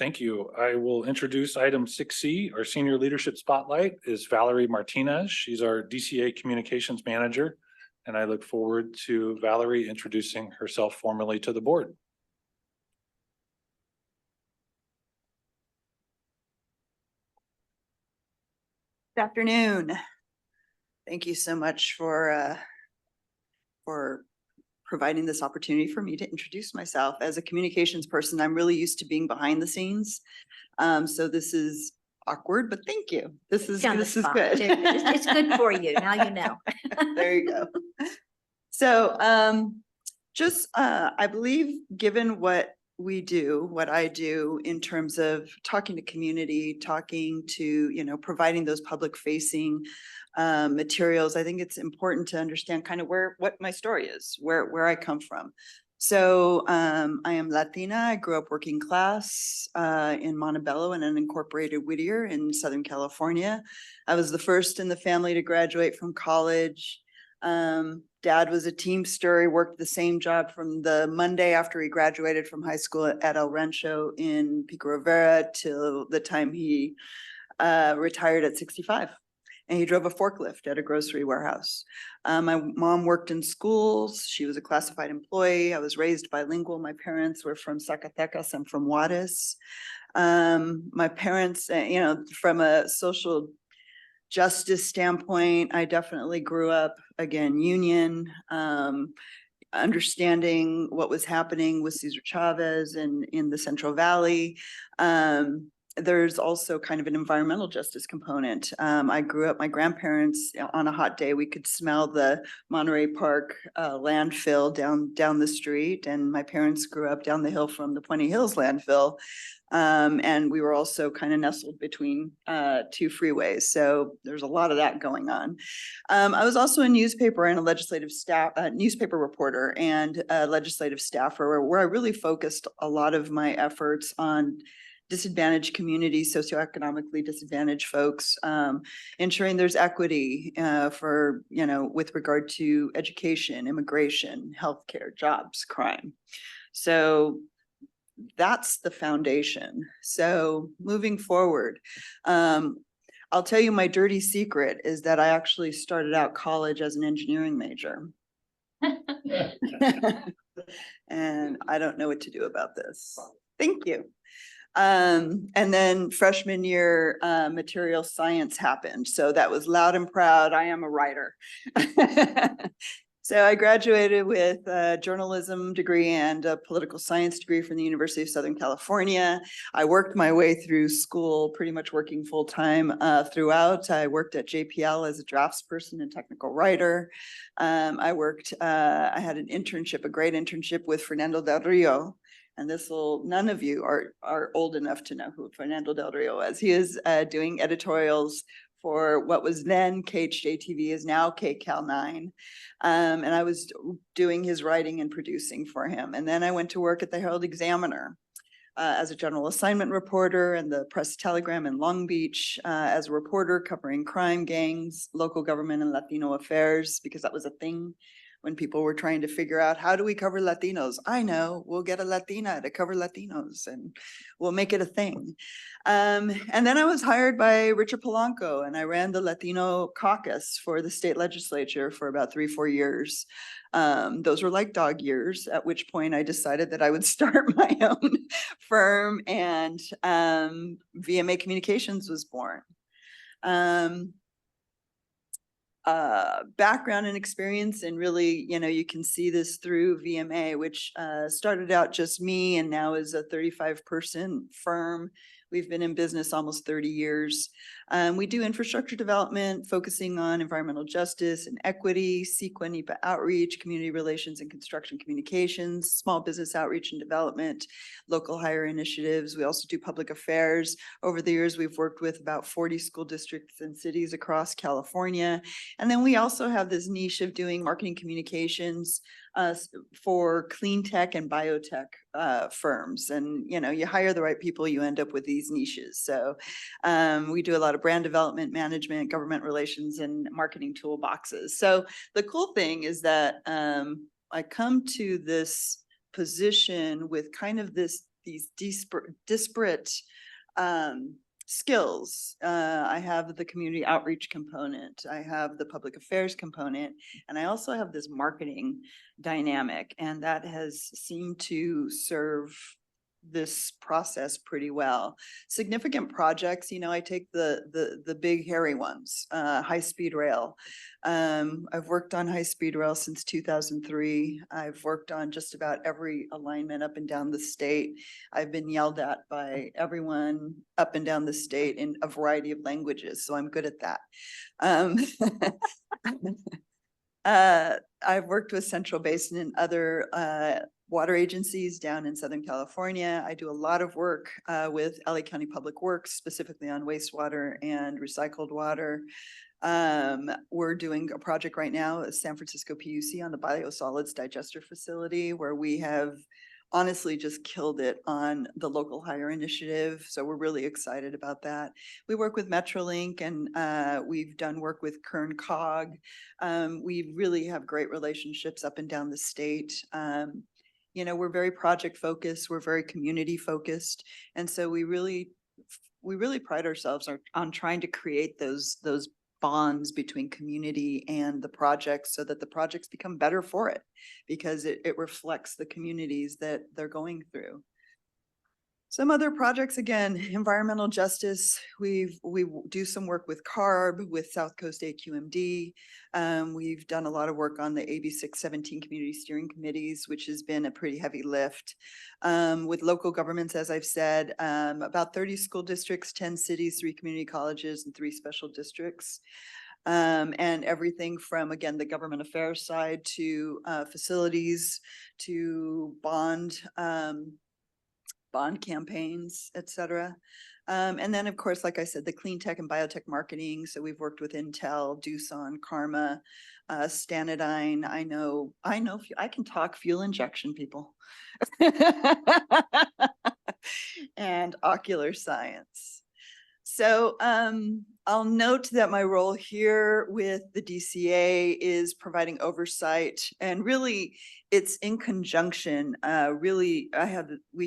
Thank you. I will introduce item 6C. Our senior leadership spotlight is Valerie Martinez. She's our DCA communications manager. And I look forward to Valerie introducing herself formally to the board. Good afternoon. Thank you so much for providing this opportunity for me to introduce myself. As a communications person, I'm really used to being behind the scenes. So this is awkward, but thank you. This is good. It's good for you. Now you know. There you go. So I believe, given what I do in terms of talking to community, talking to, providing those public facing materials, I think it's important to understand kind of what my story is, where I come from. So I am Latina. I grew up working class in Montebello and unincorporated Whittier in Southern California. I was the first in the family to graduate from college. Dad was a Teamster. He worked the same job from the Monday after he graduated from high school at El Rancho in Pico Rivera till the time he retired at 65. And he drove a forklift at a grocery warehouse. My mom worked in schools. She was a classified employee. I was raised bilingual. My parents were from Zacatecas. I'm from Juarez. My parents, from a social justice standpoint, I definitely grew up, again, union, understanding what was happening with Cesar Chavez and in the Central Valley. There's also kind of an environmental justice component. I grew up, my grandparents, on a hot day, we could smell the Monterey Park landfill down the street. And my parents grew up down the hill from the Puente Hills landfill. And we were also kind of nestled between two freeways. So there's a lot of that going on. I was also a newspaper and a legislative staff, newspaper reporter and a legislative staffer, where I really focused a lot of my efforts on disadvantaged communities, socioeconomically disadvantaged folks, ensuring there's equity for, with regard to education, immigration, healthcare, jobs, crime. So that's the foundation. So moving forward, I'll tell you my dirty secret is that I actually started out college as an engineering major. And I don't know what to do about this. Thank you. And then freshman year, material science happened. So that was loud and proud. I am a writer. So I graduated with a journalism degree and a political science degree from the University of Southern California. I worked my way through school, pretty much working full time throughout. I worked at JPL as a draftsperson and technical writer. I had an internship, a great internship with Fernando Del Rio. And none of you are old enough to know who Fernando Del Rio is. He is doing editorials for what was then KHJTV, is now KCAL 9. And I was doing his writing and producing for him. And then I went to work at the Herald Examiner as a general assignment reporter, and the Press Telegram in Long Beach as a reporter covering crime, gangs, local government, and Latino affairs, because that was a thing when people were trying to figure out, how do we cover Latinos? I know, we'll get a Latina to cover Latinos and we'll make it a thing. And then I was hired by Richard Polanco, and I ran the Latino caucus for the state legislature for about 3-4 years. Those were like dog years, at which point I decided that I would start my own firm, and VMA Communications was born. Background and experience, and really, you can see this through VMA, which started out just me and now is a 35-person firm. We've been in business almost 30 years. We do infrastructure development, focusing on environmental justice and equity, CEQA, NEPA outreach, community relations and construction communications, small business outreach and development, local hire initiatives. We also do public affairs. Over the years, we've worked with about 40 school districts and cities across California. And then we also have this niche of doing marketing communications for clean tech and biotech firms. And, you hire the right people, you end up with these niches. So we do a lot of brand development, management, government relations, and marketing toolboxes. So the cool thing is that I come to this position with kind of this these disparate skills. I have the community outreach component, I have the public affairs component, and I also have this marketing dynamic, and that has seemed to serve this process pretty well. Significant projects, I take the big hairy ones, high-speed rail. I've worked on high-speed rail since 2003. I've worked on just about every alignment up and down the state. I've been yelled at by everyone up and down the state in a variety of languages, so I'm good at that. I've worked with Central Basin and other water agencies down in Southern California. I do a lot of work with LA County Public Works, specifically on wastewater and recycled water. We're doing a project right now at San Francisco PUC on the biosolids digester facility, where we have honestly just killed it on the local hire initiative. So we're really excited about that. We work with Metrolink, and we've done work with Kern Cog. We really have great relationships up and down the state. We're very project focused, we're very community focused. And so we really pride ourselves on trying to create those bonds between community and the projects, so that the projects become better for it, because it reflects the communities that they're going through. Some other projects, again, environmental justice. We do some work with CARB, with South Coast AQMD. We've done a lot of work on the AB 617 community steering committees, which has been a pretty heavy lift. With local governments, as I've said, about 30 school districts, 10 cities, 3 community colleges, and 3 special districts. And everything from, again, the government affairs side to facilities, to bond campaigns, et cetera. And then, of course, like I said, the clean tech and biotech marketing. So we've worked with Intel, Doosan, Karma, Stanadyne. I can talk fuel injection people. And Ocular Science. So I'll note that my role here with the DCA is providing oversight, and really it's in conjunction. We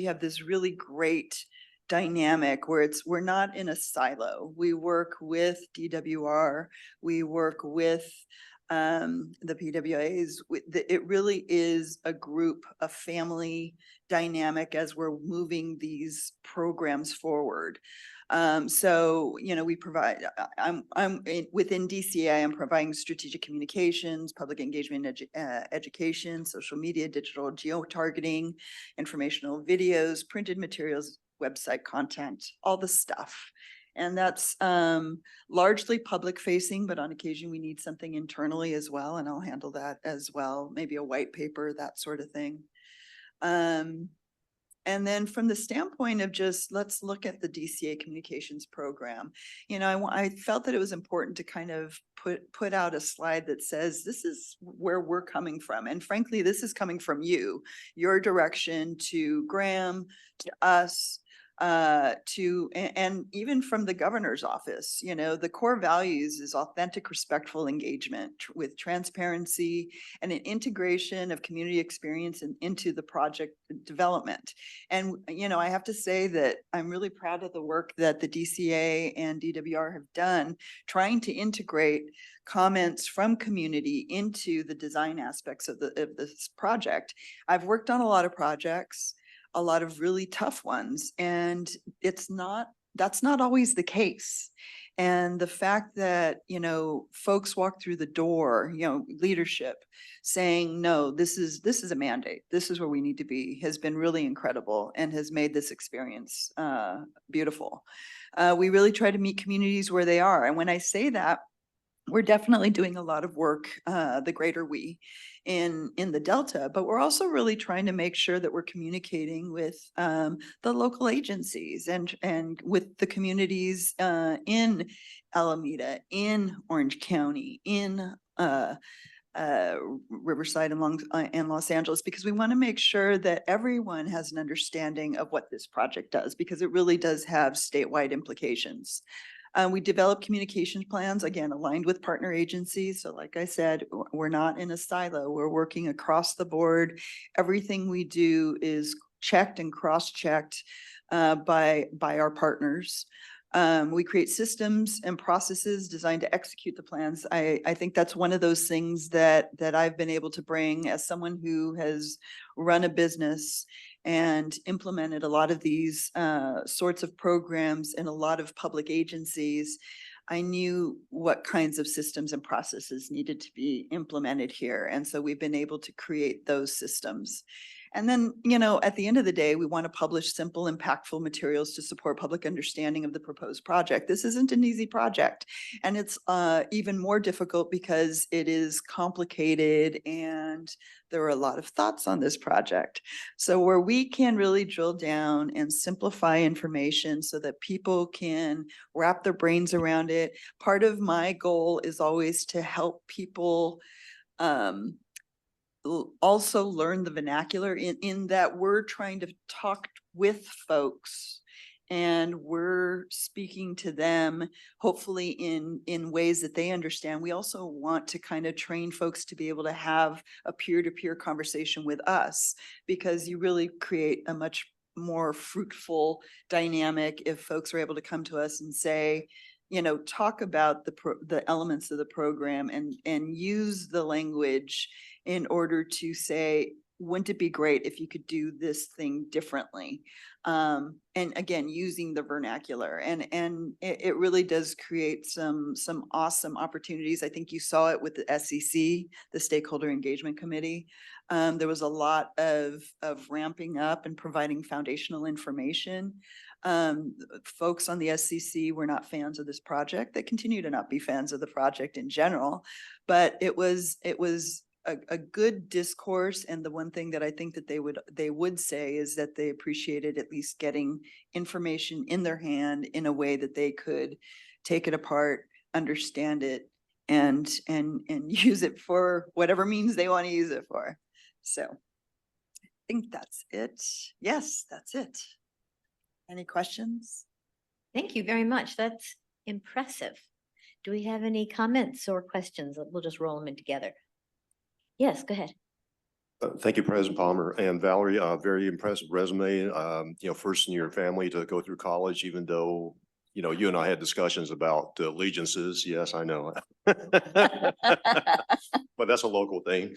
have this really great dynamic where we're not in a silo. We work with DWR, we work with the PWAs. It really is a group, a family dynamic as we're moving these programs forward. So, we provide, within DCA, I'm providing strategic communications, public engagement, education, social media, digital geo-targeting, informational videos, printed materials, website content, all the stuff. And that's largely public facing, but on occasion we need something internally as well. And I'll handle that as well. Maybe a white paper, that sort of thing. And then from the standpoint of just, let's look at the DCA communications program. I felt that it was important to kind of put out a slide that says, this is where we're coming from. And frankly, this is coming from your direction to Graham, to us, and even from the governor's office. The core values is authentic, respectful engagement with transparency and an integration of community experience into the project development. And, I have to say that I'm really proud of the work that the DCA and DWR have done, trying to integrate comments from community into the design aspects of this project. I've worked on a lot of projects, a lot of really tough ones, and that's not always the case. And the fact that, folks walk through the door, leadership saying, no, this is a mandate, this is where we need to be, has been really incredible and has made this experience beautiful. We really try to meet communities where they are. And when I say that, we're definitely doing a lot of work, the greater we, in the Delta, but we're also really trying to make sure that we're communicating with the local agencies and with the communities in Alameda, in Orange County, in Riverside and Los Angeles, because we want to make sure that everyone has an understanding of what this project does, because it really does have statewide implications. We develop communications plans, again, aligned with partner agencies. So like I said, we're not in a silo. We're working across the board. Everything we do is checked and cross-checked by our partners. We create systems and processes designed to execute the plans. I think that's one of those things that I've been able to bring as someone who has run a business and implemented a lot of these sorts of programs in a lot of public agencies. I knew what kinds of systems and processes needed to be implemented here. And so we've been able to create those systems. And then, at the end of the day, we want to publish simple, impactful materials to support public understanding of the proposed project. This isn't an easy project, and it's even more difficult because it is complicated and there are a lot of thoughts on this project. So where we can really drill down and simplify information so that people can wrap their brains around it. Part of my goal is always to help people also learn the vernacular in that we're trying to talk with folks and we're speaking to them hopefully in ways that they understand. We also want to kind of train folks to be able to have a peer-to-peer conversation with us, because you really create a much more fruitful dynamic if folks are able to come to us and say, talk about the elements of the program and use the language in order to say, wouldn't it be great if you could do this thing differently? And again, using the vernacular, and it really does create some awesome opportunities. I think you saw it with the SEC, the Stakeholder Engagement Committee. There was a lot of ramping up and providing foundational information. Folks on the SCC were not fans of this project. They continue to not be fans of the project in general, but it was a good discourse. And the one thing that I think that they would say is that they appreciated at least getting information in their hand in a way that they could take it apart, understand it, and use it for whatever means they want to use it for. So I think that's it. Yes, that's it. Any questions? Thank you very much. That's impressive. Do we have any comments or questions? We'll just roll them in together. Yes, go ahead. Thank you, President Palmer and Valerie. Very impressive resume. First in your family to go through college, even though, you and I had discussions about allegiances. Yes, I know. But that's a local thing.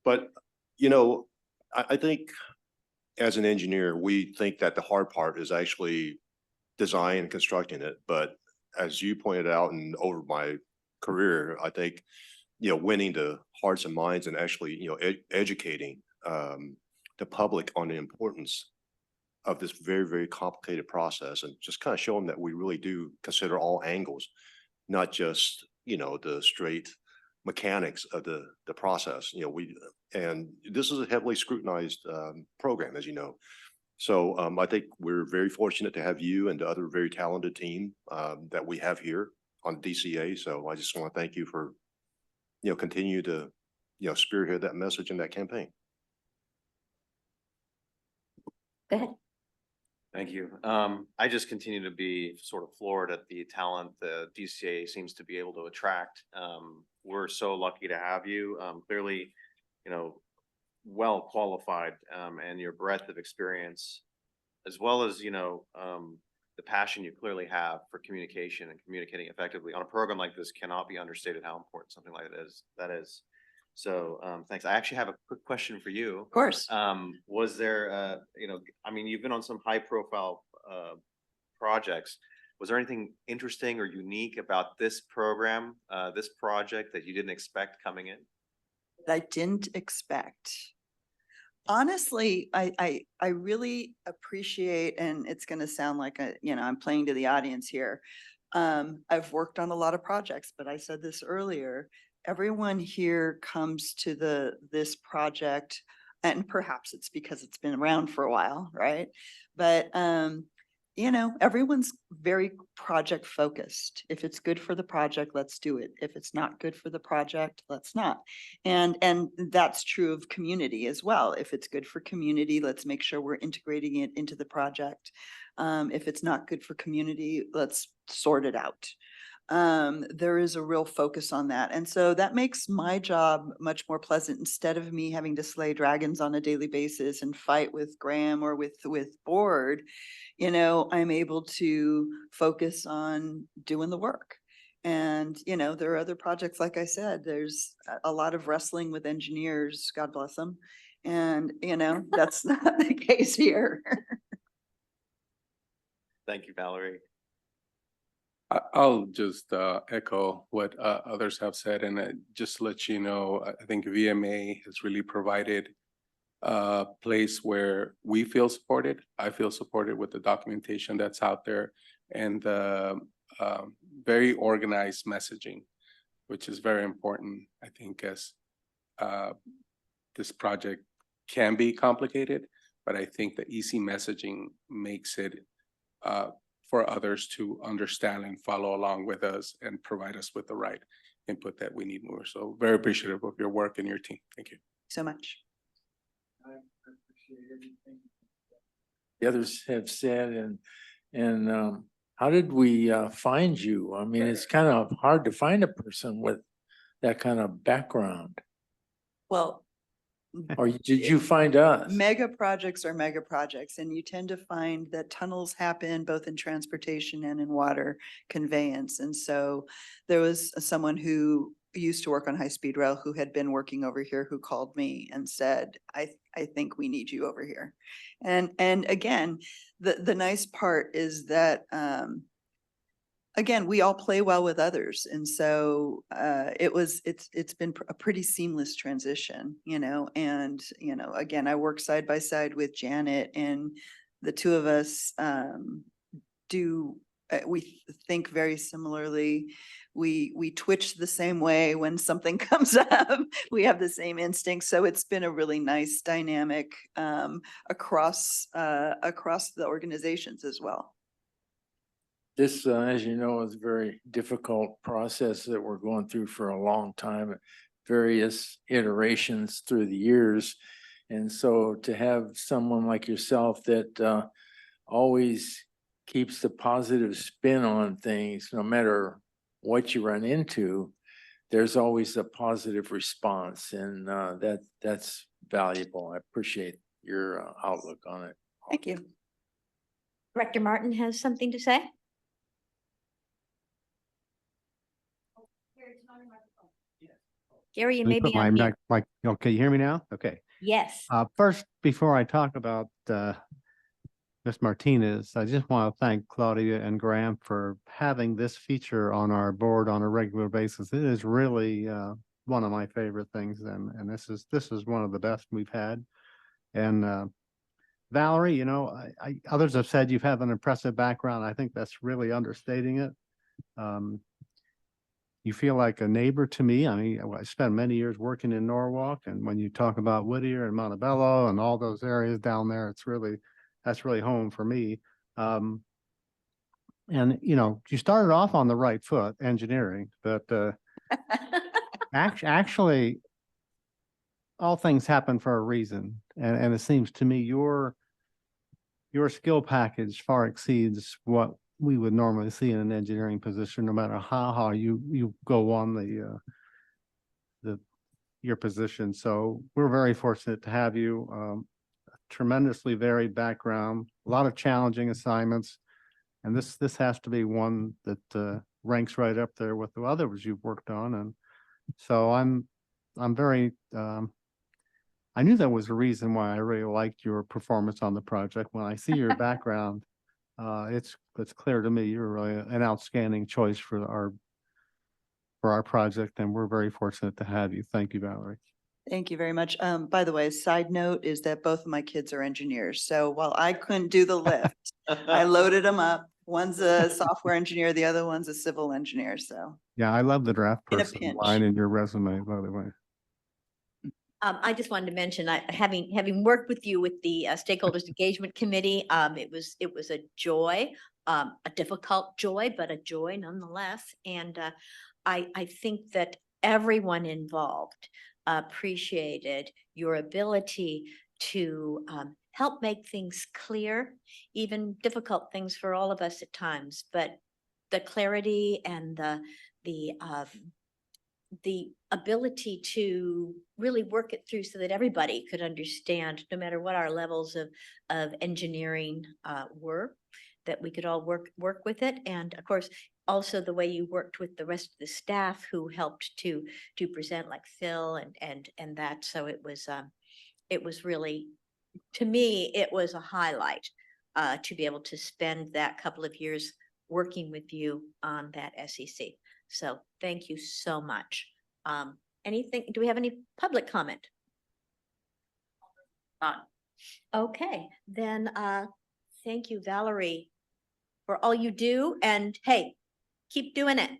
But, I think as an engineer, we think that the hard part is actually design and constructing it. But as you pointed out, and over my career, I think, winning the hearts and minds and actually, educating the public on the importance of this very, very complicated process, and just kind of show them that we really do consider all angles, not just, the straight mechanics of the process. And this is a heavily scrutinized program, as you know. So I think we're very fortunate to have you and the other very talented team that we have here on DCA. So I just want to thank you for, continue to, spearhead that message in that campaign. Go ahead. Thank you. I just continue to be sort of floored at the talent the DCA seems to be able to attract. We're so lucky to have you. Clearly, well qualified, and your breadth of experience, as well as, the passion you clearly have for communication and communicating effectively on a program like this cannot be understated how important something like that is. So thanks. I actually have a quick question for you. Of course. Was there, you've been on some high profile projects. Was there anything interesting or unique about this program, this project that you didn't expect coming in? I didn't expect. Honestly, I really appreciate, and it's going to sound like I'm playing to the audience here. I've worked on a lot of projects, but I said this earlier. Everyone here comes to this project, and perhaps it's because it's been around for a while, right? But everyone's very project focused. If it's good for the project, let's do it. If it's not good for the project, let's not. And that's true of community as well. If it's good for community, let's make sure we're integrating it into the project. If it's not good for community, let's sort it out. there is a real focus on that. And so that makes my job much more pleasant instead of me having to slay dragons on a daily basis and fight with Graham or with board. You know, I'm able to focus on doing the work. And, you know, there are other projects, like I said, there's a lot of wrestling with engineers, God bless them. And, you know, that's not the case here. Thank you, Valerie. I'll just echo what others have said, and just to let you know, I think VMA has really provided a place where we feel supported. I feel supported with the documentation that's out there, and very organized messaging, which is very important, I think, as this project can be complicated, but I think the easy messaging makes it for others to understand and follow along with us and provide us with the right input that we need more. So very appreciative of your work and your team. Thank you. So much. The others have said, and how did we find you? I mean, it's kind of hard to find a person with that kind of background. Well, Or did you find us? mega projects are mega projects, and you tend to find that tunnels happen both in transportation and in water conveyance. And so there was someone who used to work on high-speed rail who had been working over here who called me and said, I think we need you over here. And again, the nice part is that again, we all play well with others. And so it's been a pretty seamless transition, you know, and, you know, again, I work side by side with Janet, and the two of us we think very similarly. We twitch the same way when something comes up. We have the same instincts. So it's been a really nice dynamic across the organizations as well. This, as you know, is a very difficult process that we're going through for a long time, various iterations through the years. And so to have someone like yourself that always keeps the positive spin on things, no matter what you run into, there's always a positive response, and that's valuable. I appreciate your outlook on it. Thank you. Director Martin has something to say? Gary, you Let me may put be my on mute. mic, okay, you hear me now? Okay. Yes. First, before I talk about Ms. Martinez, I just want to thank Claudia and Graham for having this feature on our board on a regular basis. It is really one of my favorite things, and this is one of the best we've had. And Valerie, you know, others have said you've had an impressive background. I think that's really understating it. You feel like a neighbor to me. I mean, I spent many years working in Norwalk, and when you talk about Whittier and Montebello and all those areas down there, that's really home for me. And you know, you started off on the right foot, engineering, but actually, all things happen for a reason. And it seems to me your skill package far exceeds what we would normally see in an engineering position, no matter how you go on your position. So we're very fortunate to have you. Tremendously varied background, a lot of challenging assignments, and this has to be one that ranks right up there with the others you've worked on. And so I'm very I knew that was a reason why I really liked your performance on the project. When I see your background, it's clear to me you're really an outstanding choice for our project, and we're very fortunate to have you. Thank you, Valerie. Thank you very much. By the way, side note is that both of my kids are engineers. So while I couldn't do the lift, I loaded them up. One's a software engineer, the other one's a civil engineer. So Yeah, I love the draft in a person pinch. line in your resume, by the way. I just wanted to mention, having worked with you with the Stakeholders Engagement Committee, it was a joy, a difficult joy, but a joy nonetheless. And I think that everyone involved appreciated your ability to help make things clear, even difficult things for all of us at times. But the clarity and the ability to really work it through so that everybody could understand, no matter what our levels of engineering were, that we could all work with it. And of course, also the way you worked with the rest of the staff who helped to present, like Phil and that. So it was really, to me, it was a highlight to be able to spend that couple of years working with you on that SEC. So thank you so much. Anything, do we have any public comment? Okay, then thank you, Valerie, for all you do, and hey, keep doing it.